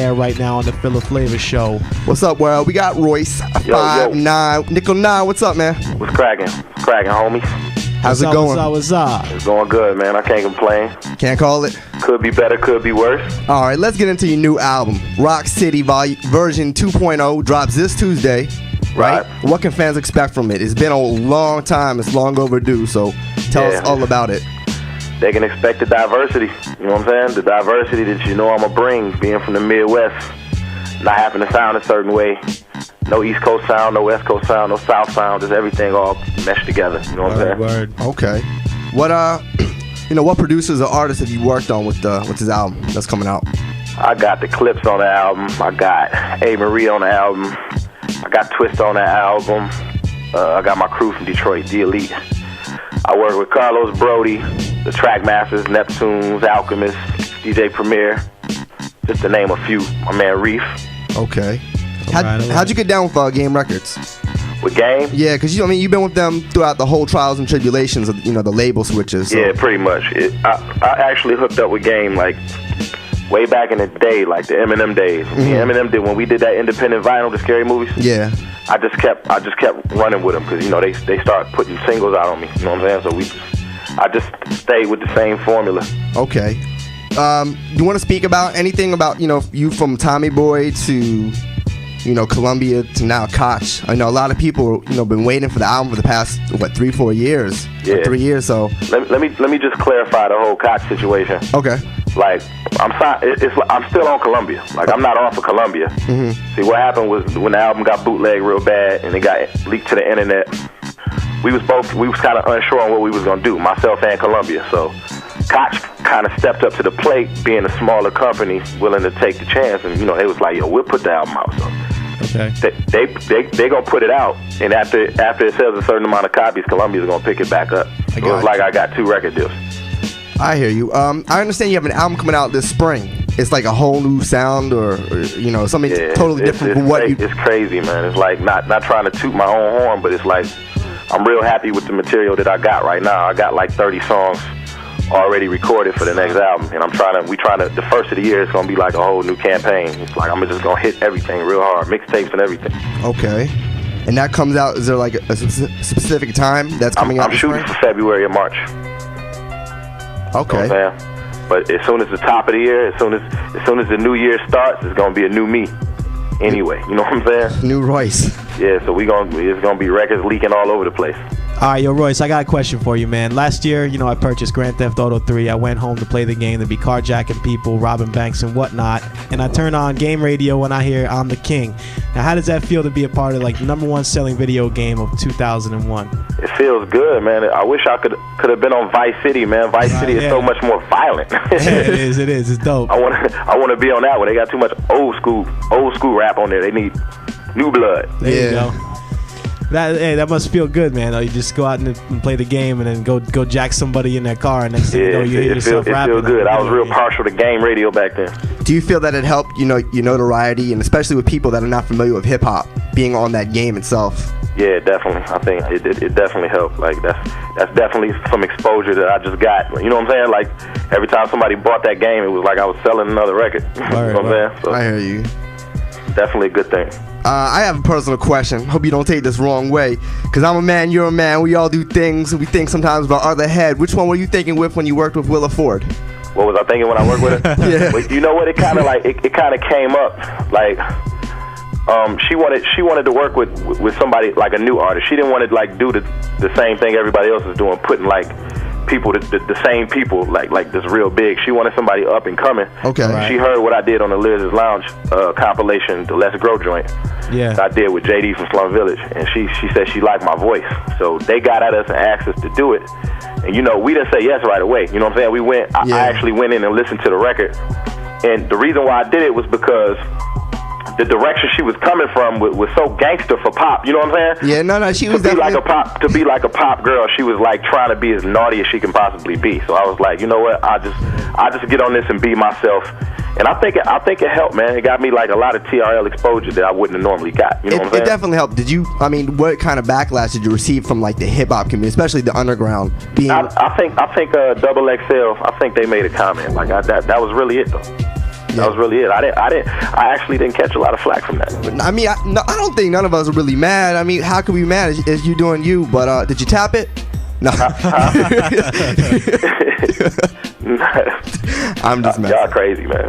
air right now on the Philaflava Show. What's up, world? We got Royce, 5'9", Nickel 9. What's up, man? What's cracking? What's cracking, homies? How's it going? What's up? It's going good, man. I can't complain. Can't call it? Could be better, could be worse. All right, let's get into your new album. Rock City version 2.0 drops this Tuesday, right? What can fans expect from it? It's been a long time. It's long overdue, so tell us all about it. They can expect the diversity. You know what I'm saying? The diversity that you know I'm going to bring, being from the Midwest, not having to sound a certain way. No East Coast sound, no West Coast sound, no South sound, just everything all meshed together. You know what I'm saying? Word. Okay. What what producers or artists have you worked on with this album that's coming out? I got the Clips on the album. I got A. Marie on the album. I got Twist on the album. I got my crew from Detroit, The Elite. I work with Carlos Brody, the Trackmasters, Neptunes, Alchemist, DJ Premier, just to name a few. My man Reef. Okay. How'd you get down with Game Records? With Game? Yeah, because you've been with them throughout the whole trials and tribulations of the label switches. So. Yeah, pretty much. I actually hooked up with Game like way back in the day, like the Eminem days. Mm-hmm. Eminem did when we did that independent vinyl, the Scary Movies. Yeah. I just kept running with them because they start putting singles out on me. You know what I'm saying? So I just stayed with the same formula. Okay. You want to speak about anything about you from Tommy Boy to Columbia to now Koch? I know a lot of people been waiting for the album for the past 3-4 years. Yeah. 3 years. So let me just clarify the whole Koch situation. Okay. Like I'm still on Columbia. Like I'm not off of Columbia. Mm-hmm. See, what happened was when the album got bootlegged real bad and it got leaked to the internet, we was kind of unsure on what we was gonna do, myself and Columbia. So Koch kind of stepped up to the plate, being a smaller company, willing to take the chance, and they was like, "Yo, we'll put the album out." So they gonna put it out, and after it sells a certain amount of copies, Columbia's gonna pick it back up. So it's like I got 2 record deals. I hear you. I understand you have an album coming out this spring. It's like a whole new sound, or something totally different from what you. It's crazy, man. It's like not trying to toot my own horn, but it's like I'm real happy with the material that I got right now. I got like 30 songs already recorded for the next album, and we trying to the first of the year it's gonna be like a whole new campaign. It's like I'm just gonna hit everything real hard, mixtapes and everything. Okay. And that comes out, is there like a specific time that's coming out? I'm shooting for February or March. Okay. You know what I'm saying? But as soon as the top of the year, as soon as the new year starts, it's gonna be a new me. Anyway, you know what I'm saying? New Royce. Yeah, so it's gonna be records leaking all over the place. All right, yo, Royce, I got a question for you, man. Last year, I purchased Grand Theft Auto 3. I went home to play the game, to be carjacking people, robbing banks and whatnot. And I turn on game radio when I hear I'm the King. Now, how does that feel to be a part of, like, the #1 selling video game of 2001? It feels good, man. I wish I could have been on Vice City, man. Vice City is so much more violent. Yeah, it is. It's dope. I want to be on that one. They got too much old school rap on there. They need new blood. There you go. That must feel good, man. You just go out and play the game and then go jack somebody in their car, and next thing you know, you hear yourself rapping. It feels good. I was real partial to game radio back then. Do you feel that it helped, your notoriety, and especially with people that are not familiar with hip hop, being on that game itself? Yeah, definitely. I think it definitely helped. Like that's definitely some exposure that I just got. You know what I'm saying? Like every time somebody bought that game, it was like I was selling another record. You know what I'm saying? So, I hear you. Definitely a good thing. I have a personal question. Hope you don't take this wrong way. Because I'm a man, you're a man. We all do things. We think sometimes about other head. Which one were you thinking with when you worked with Willa Ford? What was I thinking when I worked with her? Yeah. Well, you know what? It kind of came up. Like she wanted to work with somebody like a new artist. She didn't want to like do the same thing everybody else is doing, putting like people, the same people, like this real big. She wanted somebody up and coming. Okay. Right. She heard what I did on the Liz's Lounge compilation, the Let's Grow joint. Yeah. I did with JD from Slum Village, and she said she liked my voice. So they got at us and asked us to do it. And we didn't say yes right away. You know what I'm saying? I actually went in and listened to the record. And the reason why I did it was because the direction she was coming from was so gangster for pop. You know what I'm saying? Yeah, no, she was to be like a pop girl. She was like trying to be as naughty as she can possibly be. So I was like, you know what? I just get on this and be myself. And I think it helped, man. It got me like a lot of TRL exposure that I wouldn't have normally got. You know what I'm saying? It definitely helped. What kind of backlash did you receive from like the hip hop community, especially the underground? I think Double XL. I think they made a comment like that was really it though. That was really it. I actually didn't catch a lot of flack from that. I mean, I don't think none of us are really mad. I mean, how could we be mad? It's you doing you. But did you tap it? No. I'm just messing. Y'all crazy, man.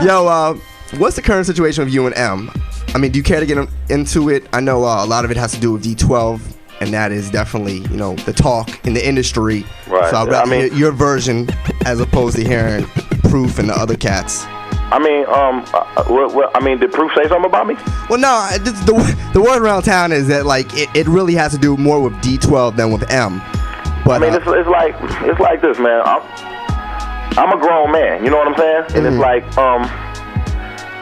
Yo, what's the current situation of you and M? I mean, do you care to get into it? I know a lot of it has to do with D12, and that is definitely, the talk in the industry. Right. So I'd rather hear your version as opposed to hearing Proof and the other cats. I mean, did Proof say something about me? Well, no, the word around town is that like it really has to do more with D12 than with M. But I mean, it's like this, man. I'm a grown man, you know what I'm saying? And it's like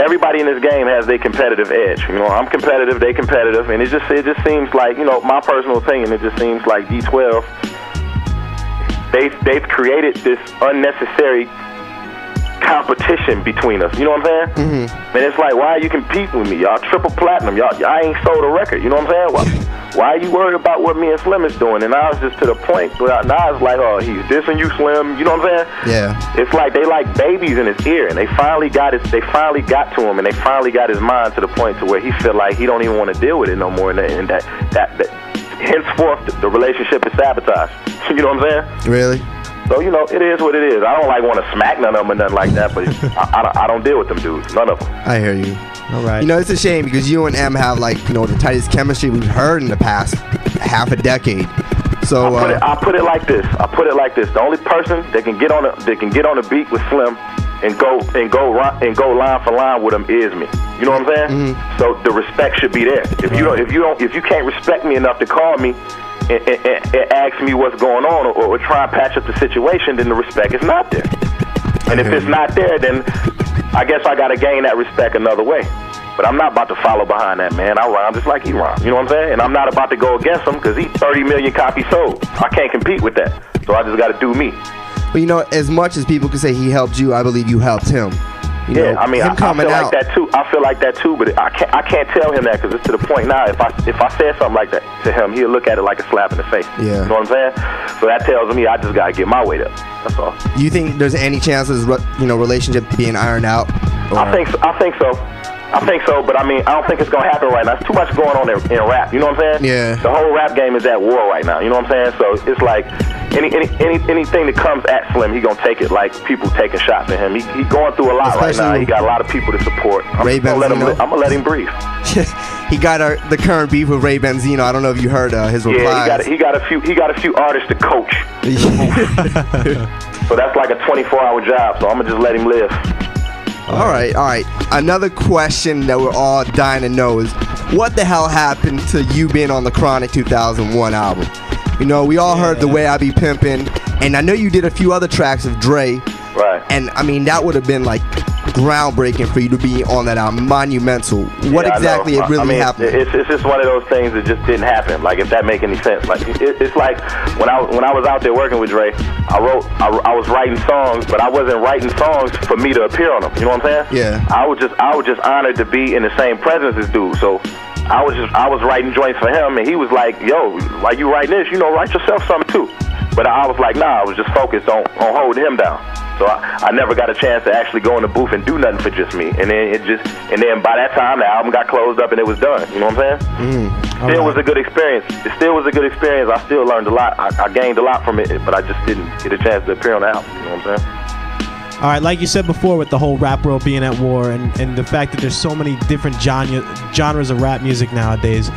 everybody in this game has their competitive edge. I'm competitive, they competitive, and it just seems like, my personal opinion, it just seems like D12 they've created this unnecessary competition between us, you know what I'm saying? And it's like, why are you competing with me? Y'all triple platinum. I ain't sold a record, you know what I'm saying? Why are you worried about what me and Slim is doing? And I was just to the point where now it's like, oh, he's dissing you, Slim, you know what I'm saying? Yeah. It's like they like babies in his ear, and they finally got to him, and they finally got his mind to the point to where he feel like he don't even want to deal with it no more, and that henceforth the relationship is sabotaged. You know what I'm saying? Really? So, it is what it is. I don't want to smack none of them or nothing like that, but I don't deal with them dudes. None of them. I hear you. All right. It's a shame because you and M have the tightest chemistry we've heard in the past half a decade. So I put it like this. The only person that can get on a beat with Slim and go line for line with him is me. You know what I'm saying? So the respect should be there. If you can't respect me enough to call me and ask me what's going on or try and patch up the situation, then the respect is not there. And if it's not there, then I guess I got to gain that respect another way. But I'm not about to follow behind that man. I rhyme just like he rhymes. You know what I'm saying? And I'm not about to go against him because he's 30 million copies sold. I can't compete with that. So I just got to do me. But as much as people can say he helped you, I believe you helped him. I feel like that too. I feel like that too, but I can't tell him that because it's to the point now. If I said something like that to him, he'll look at it like a slap in the face. Yeah. You know what I'm saying? So that tells me I just gotta get my weight up. That's all. Do you think there's any chance of this, relationship being ironed out? Or? I think so, but I don't think it's gonna happen right now. There's too much going on in rap. You know what I'm saying? Yeah. The whole rap game is at war right now. You know what I'm saying? So it's like anything that comes at Slim, he gonna take it like people taking shots at him. He going through a lot right now. He got a lot of people to support. I'm gonna let him breathe. He got the current beef with Ray Benzino. I don't know if you heard his replies. Yeah, he got a few artists to coach. So that's like a 24-hour job. So I'm gonna just let him live. All right. Another question that we're all dying to know is, what the hell happened to you being on the Chronic 2001 album? We all heard The Way I Be Pimpin', and I know you did a few other tracks of Dre. Right. And, that would have been, groundbreaking for you to be on that album, monumental. What exactly it really happened? It's just one of those things that just didn't happen. Like, if that make any sense. Like, it's like when I was out there working with Dre, I was writing songs, but I wasn't writing songs for me to appear on them. You know what I'm saying? Yeah. I was just honored to be in the same presence as dude. So I was writing joints for him, and he was like, "Yo, why you writing this? Write yourself something too." But I was like, nah, I was just focused on holding him down. So I never got a chance to actually go in the booth and do nothing for just me. And then by that time the album got closed up and it was done. You know what I'm saying? Still was a good experience. It still was a good experience. I still learned a lot. I gained a lot from it, but I just didn't get a chance to appear on the album. You know what I'm saying? All right, like you said before, with the whole rap world being at war and the fact that there's so many different genres of rap music nowadays,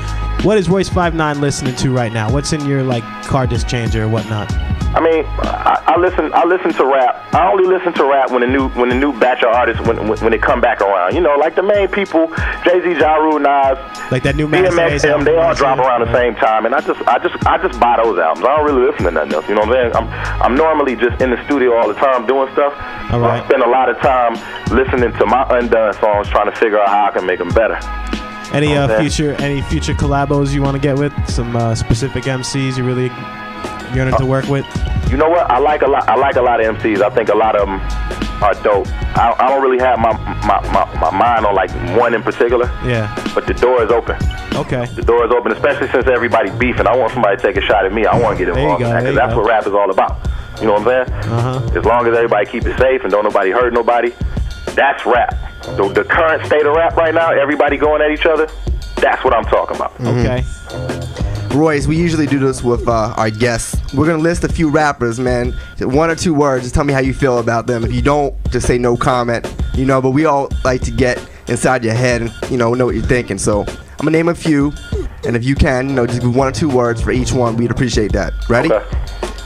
what is Royce 5'9" listening to right now? What's in your car disc changer or whatnot? I listen to rap. I only listen to rap when the new batch of artists when they come back around. Like the main people, Jay-Z, Ja Rule, Nas, like that new DMX, they all drop around the same time, and I just buy those albums. I don't really listen to nothing else. You know what I'm saying? I'm normally just in the studio all the time doing stuff. All right. I spend a lot of time listening to my undone songs, trying to figure out how I can make them better. Any future collabos you want to get with some specific MCs you really yearning to work with? You know what? I like a lot of MCs. I think a lot of them are dope. I don't really have my mind on one in particular. Yeah. But the door is open. Okay. The door is open, especially since everybody beefing. I want somebody to take a shot at me. I want to get involved in that because that's what rap is all about. You know what I'm saying? Uh-huh. As long as everybody keep it safe and don't nobody hurt nobody, That's rap. The current state of rap right now, everybody going at each other, that's what I'm talking about. Okay. Royce, we usually do this with our guests. We're going to list a few rappers, man. 1 or 2 words. Just tell me how you feel about them. If you don't, just say no comment. You know, but we all like to get inside your head and, you know what you're thinking. So I'm going to name a few. And if you can, you know, just give 1 or 2 words for each one. We'd appreciate that. Ready? Okay.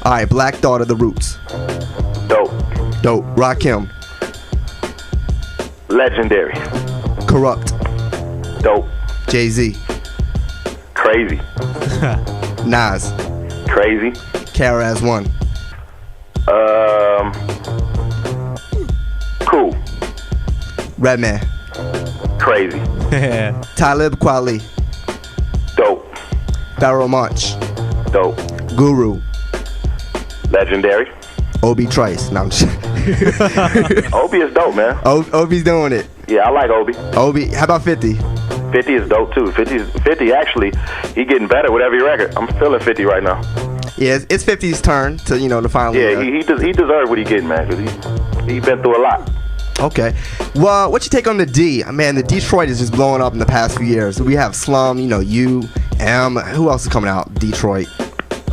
All right, Black Thought of the Roots. Dope. Dope. Rakim. Legendary. Corrupt. Dope. Jay-Z. Crazy. Nas. Crazy. KRS-One. Cool. Redman. Crazy. Talib Kweli. Dope. Pharoah Monch. Dope. Guru. Legendary. Obi Trice. No, I'm just Obi is dope, man. Obi's doing it. Yeah, I like Obi. Obi, how about 50? 50 is dope too. 50 actually, he getting better with every record. I'm feeling 50 right now. Yeah, it's 50's turn to, you know, to finally. Yeah, he deserves what he getting, man, because he been through a lot. Okay. Well, what's your take on the D? Man, the Detroit is just blowing up in the past few years. We have Slum, you know, you, who else is coming out? Detroit.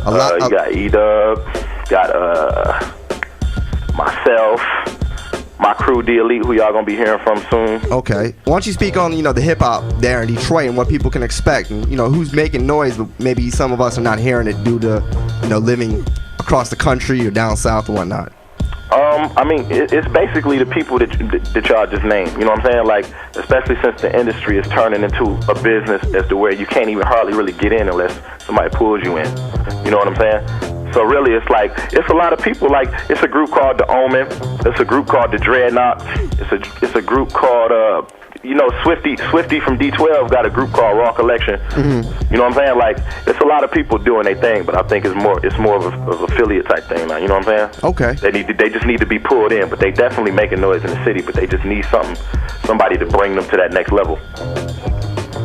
A lot. You got E-Dub, got myself, my crew, The Elite, who y'all gonna be hearing from soon. Okay. Why don't you speak on, you know, the hip hop there in Detroit and what people can expect, and, you know, who's making noise, but maybe some of us are not hearing it due to, you know, living across the country or down south or whatnot. I mean, it's basically the people that y'all just named. You know what I'm saying? Like, especially since the industry is turning into a business as to where you can't even hardly really get in unless somebody pulls you in. You know what I'm saying? So really, it's like, it's a lot of people. Like, it's a group called The Omen. It's a group called The Dreadnoughts. It's a group called you know, Swifty from D12 got a group called Raw Collection. Mm-hmm. You know what I'm saying? Like, it's a lot of people doing their thing, but I think it's more of a affiliate type thing now. You know what I'm saying? Okay. They just need to be pulled in, but they definitely making noise in the city, but they just need somebody to bring them to that next level.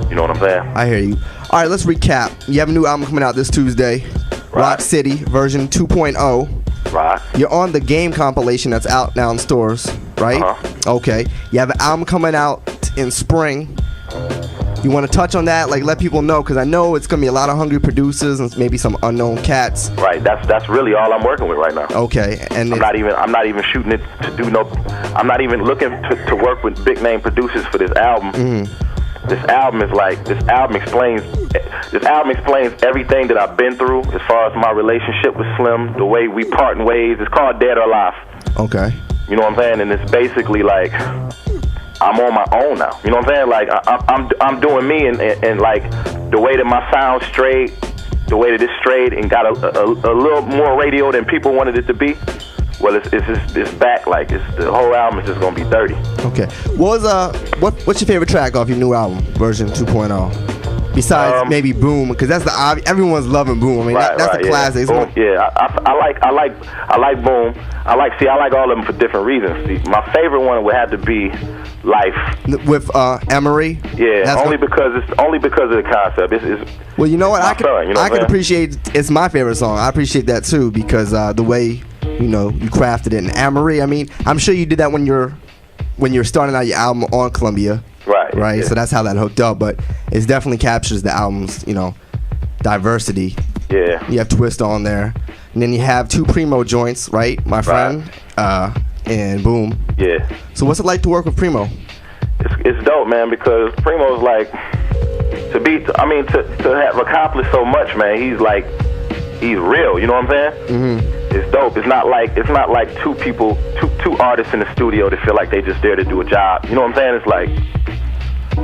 You know what I'm saying? I hear you. All right, let's recap. You have a new album coming out this Tuesday, Rock City version 2.0. Right. You're on the Game compilation that's out now in stores, right? Uh-huh. Okay. You have an album coming out in spring. You want to touch on that? Like, let people know, because I know it's gonna be a lot of hungry producers and maybe some unknown cats. Right. That's really all I'm working with right now. Okay. And I'm not even shooting it to do no. I'm not even looking to work with big name producers for this album. Mm-hmm. This album explains everything that I've been through as far as my relationship with Slim, the way we parting ways. It's called Dead or Alive. Okay. You know what I'm saying? And it's basically like, I'm on my own now. You know what I'm saying? Like, I'm doing me, and like the way that my sound's straight, the way that it's straight and got a little more radio than people wanted it to be. Well, it's back. Like, the whole album is just gonna be 30. Okay. What's your favorite track off your new album, version 2.0? Besides maybe Boom, because that's everyone's loving Boom. I mean, that's a classic. Boom, I like Boom. I like all of them for different reasons. See, my favorite one would have to be Life with Emery. Yeah, only because of the concept. It's well, you know what? I can appreciate. It's my favorite song. I appreciate that too, because the way, you know, you crafted it. And Emery, I mean, I'm sure you did that when you're starting out your album on Columbia. Right. Yeah. So that's how that hooked up. But it definitely captures the album's, you know, diversity. Yeah. You have Twist on there, and then you have 2 Primo joints, right? My Friend, and Boom. Yeah. So what's it like to work with Primo? It's dope, man, because Primo's like, to have accomplished so much, man. He's real. You know what I'm saying? Mm-hmm. It's dope. It's not like 2 people, two artists in the studio that feel like they just there to do a job. You know what I'm saying? It's like,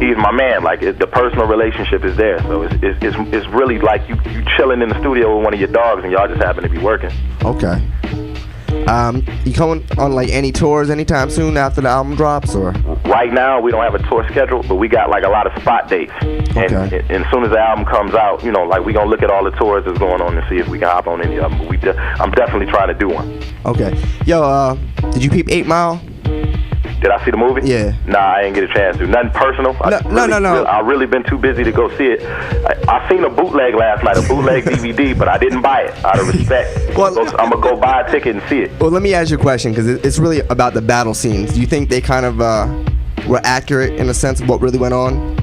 he's my man. Like, the personal relationship is there. So it's really like you chilling in the studio with one of your dogs and y'all just happen to be working. Okay. You coming on like any tours anytime soon after the album drops, or? Right now we don't have a tour schedule, but we got like a lot of spot dates. Okay. And as soon as the album comes out, you know, like, we gonna look at all the tours that's going on and see if we can hop on any of them. But I'm definitely trying to do one. Okay. Yo, did you peep 8 Mile? Did I see the movie? Yeah. Nah, I didn't get a chance to. Nothing personal. No. I really been too busy to go see it. I seen a bootleg last night, a bootleg DVD, but I didn't buy it out of respect. Well, I'm gonna go buy a ticket and see it. Well, let me ask you a question, because it's really about the battle scenes. Do you think they kind of were accurate in a sense of what really went on?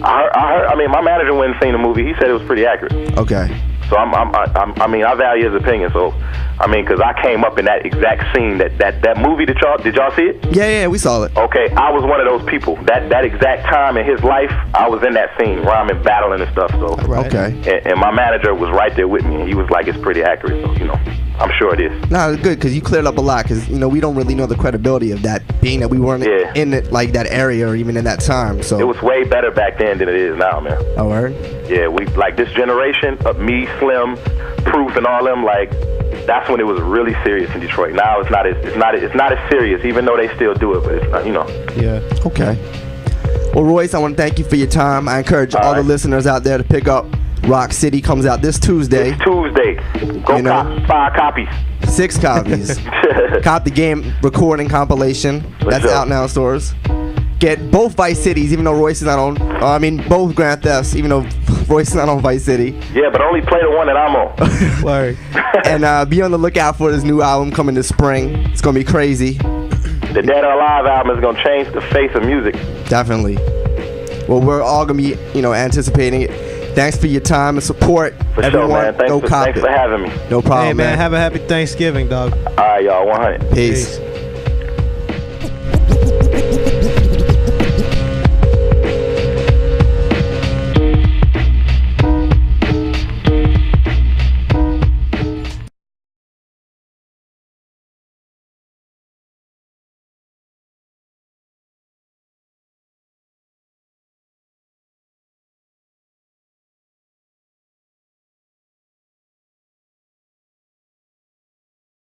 I mean, my manager went and seen the movie. He said it was pretty accurate. Okay. So I mean, I value his opinion. So, I mean, because I came up in that exact scene, that movie did y'all see it? Yeah, we saw it. Okay, I was one of those people. That exact time in his life, I was in that scene, rhyming, battling and stuff. So, right. Okay. And my manager was right there with me, and he was like, "It's pretty accurate." So, you know, I'm sure it is. No, it's good, because you cleared up a lot, because, you know, we don't really know the credibility of that, being that we weren't in it, like that area or even in that time. So it was way better back then than it is now, man. Oh, word? Yeah, we like this generation of me, Slim, Proof, and all them. Like, that's when it was really serious in Detroit. Now it's not as serious, even though they still do it, but it's not, you know. Yeah. Okay. Well, Royce, I want to thank you for your time. I encourage all the listeners out there to pick up Rock City. Comes out this Tuesday. This Tuesday. Go cop 5 copies. 6 copies. Cop the game recording compilation. That's out now in stores. Get both Vice Cities, even though Royce is not on. Both Grand Thefts, even though Royce is not on Vice City. Yeah, but only play the one that I'm on. Word. And be on the lookout for this new album coming this spring. It's gonna be crazy. The Dead or Alive album is gonna change the face of music. Definitely. Well, we're all gonna be, anticipating it. Thanks for your time and support. For everyone. Sure, man. Thanks for having me. No problem, Hey, man. Have a happy Thanksgiving, dog. All right, y'all. 100. Peace.